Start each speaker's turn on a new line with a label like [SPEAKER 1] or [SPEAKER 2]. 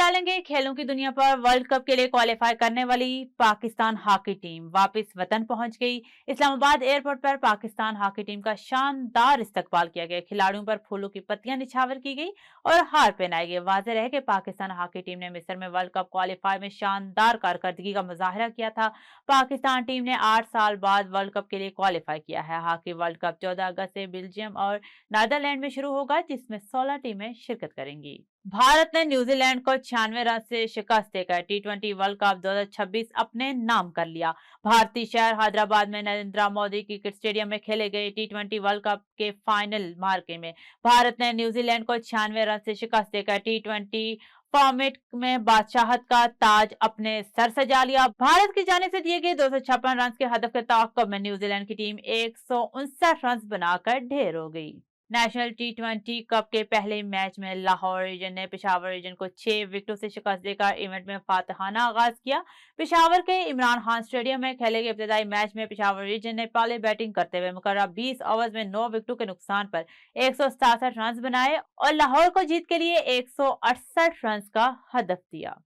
[SPEAKER 1] डालेंगे खेलों की दुनिया पर। वर्ल्ड कप के लिए क्वालिफाई करने वाली पाकिस्तान हॉकी टीम वापस वतन पहुंच गई। इस्लामाबाद एयरपोर्ट पर पाकिस्तान हॉकी टीम का शानदार इस्तकबाल किया गया। खिलाड़ियों पर फूलों की पत्तियां निछावर की गई और हार पहनाई गई। वाज़ेह रहे कि पाकिस्तान हॉकी टीम ने मिस्र में वर्ल्ड कप क्वालिफाई में शानदार कारकर्दगी का मुजाहरा किया था। पाकिस्तान टीम ने 8 साल बाद वर्ल्ड कप के लिए क्वालिफाई किया है। हॉकी वर्ल्ड कप 14 अगस्त से बेल्जियम और नीदरलैंड में शुरू होगा, जिसमें 16 टीमें शिरकत करेंगी। भारत ने न्यूजीलैंड को 96 रन से शिकस्त देकर टी20 वर्ल्ड कप 2026 अपने नाम कर लिया। भारतीय शहर हैदराबाद में नरेंद्र मोदी क्रिकेट स्टेडियम में खेले गए टी20 वर्ल्ड कप के फाइनल मार्के में भारत ने न्यूजीलैंड को 96 रन से शिकस्त देकर टी20 फॉर्मेट में बादशाहत का ताज अपने सर सजा लिया। भारत की जाने से दिए गए 256 रन के हदफ के ताक़ुब में न्यूजीलैंड की टीम 159 रन बनाकर ढेर हो गई। नेशनल टी20 कप के पहले मैच में लाहौर रीजन ने पेशावर रीजन को 6 विकेटों से शिकस्त देकर इवेंट में फातहाना आगाज किया। पेशावर के इमरान खान स्टेडियम में खेले गए इब्तिदाई मैच में पेशावर रीजन ने पहले बैटिंग करते हुए मुकर्रर 20 ओवर्स में 9 विकेटों के नुकसान पर 167 रन बनाए और लाहौर को जीत के लिए 168 रन का हदफ दिया।